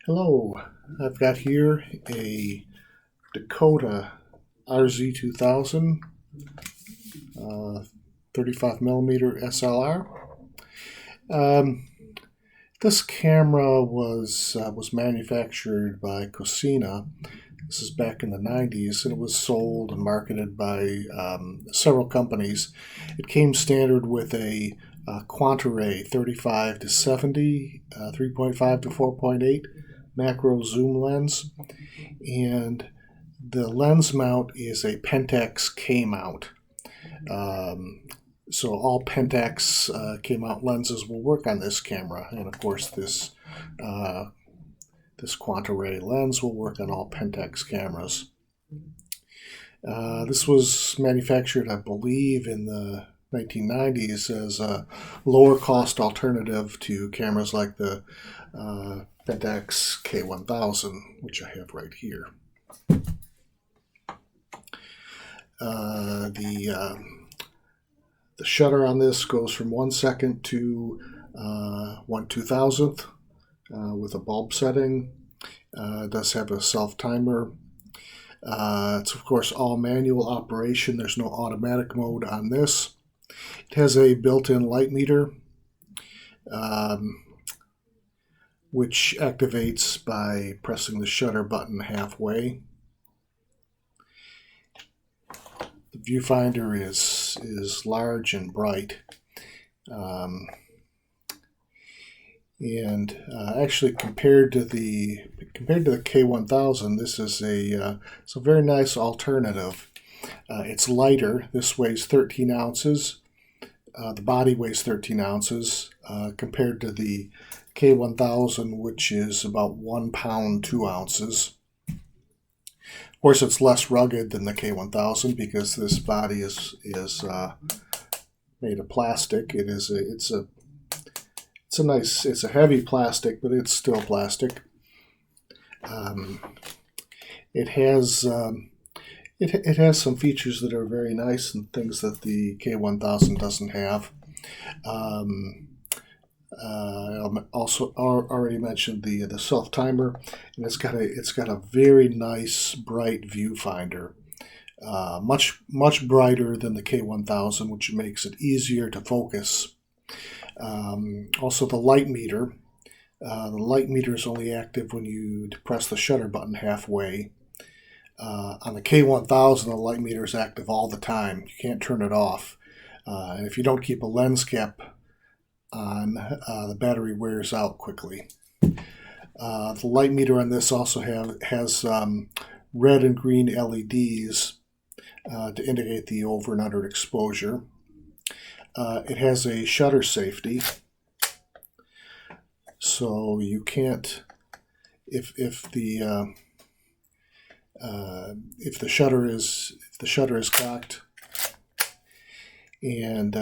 Hello, I've got here a Dakota RZ-2000 35 millimeter SLR. Um, this camera was manufactured by Cosina. This is back in the 90s, and it was sold and marketed by several companies. It came standard with a Quantaray 35 to 70, 3.5 to 4.8 macro zoom lens, and the lens mount is a Pentax K mount. So all Pentax K mount lenses will work on this camera, and of course this Quantaray lens will work on all Pentax cameras. This was manufactured, I believe, in the 1990s as a lower cost alternative to cameras like the Pentax K1000, which I have right here. The shutter on this goes from 1 second to 1/2000th with a bulb setting. It does have a self timer. It's of course all manual operation. There's no automatic mode on this. It has a built-in light meter, which activates by pressing the shutter button halfway. The viewfinder is large and bright, and actually compared to the K1000, this is it's a very nice alternative. It's lighter. This weighs 13 ounces. The body weighs 13 ounces compared to the K1000, which is about 1 pound 2 ounces. Of course, it's less rugged than the K1000 because this body is made of plastic. It's a heavy plastic, but it's still plastic. It has some features that are very nice and things that the K1000 doesn't have. I also already mentioned the self timer, and it's got a very nice bright viewfinder, much brighter than the K1000, which makes it easier to focus. Also, the light meter. The light meter is only active when you press the shutter button halfway. On the K1000, the light meter is active all the time. You can't turn it off. And if you don't keep a lens cap on, the battery wears out quickly. The light meter on this also has red and green LEDs to indicate the over and under exposure. It has a shutter safety, so you can't, if the shutter is cocked, and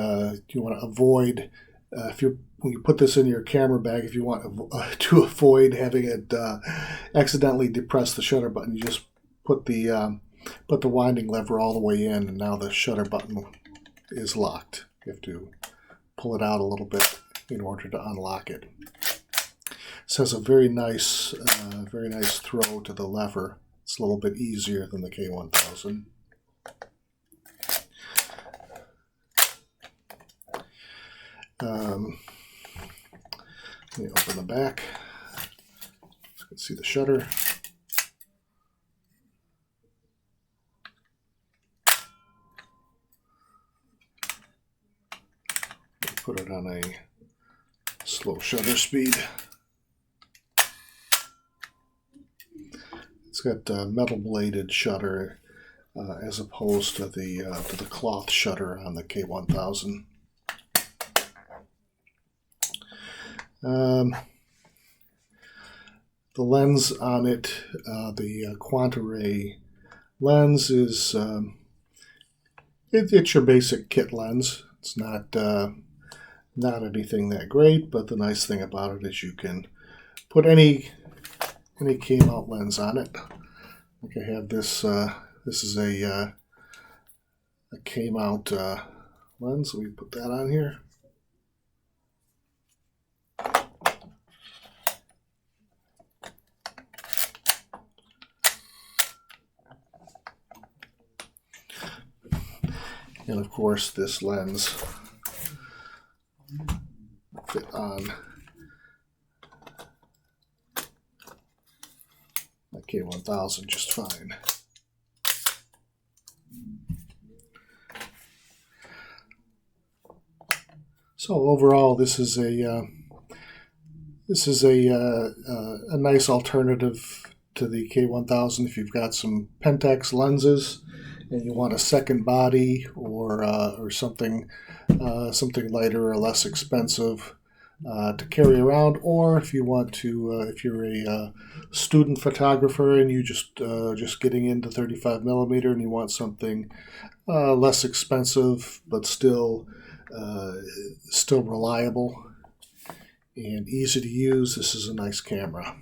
you want to avoid when you put this in your camera bag, if you want to avoid having it accidentally depress the shutter button, you just put the winding lever all the way in, and now the shutter button is locked. You have to pull it out a little bit in order to unlock it. This has a very nice throw to the lever. It's a little bit easier than the K1000. Let me open the back. You can see the shutter. Put it on a slow shutter speed. It's got metal bladed shutter as opposed to the cloth shutter on the K1000. The lens on it, the Quantaray lens, is it's your basic kit lens. It's not anything that great, but the nice thing about it is you can put any K-mount lens on it. Like I have this. This is a K-mount lens. So we put that on here. And of course, this lens fit on my K1000 just fine. So overall, this is a nice alternative to the K1000 if you've got some Pentax lenses and you want a second body or something lighter or less expensive to carry around, or if you want to if you're a student photographer and you just getting into 35 millimeter and you want something less expensive but still reliable and easy to use, this is a nice camera.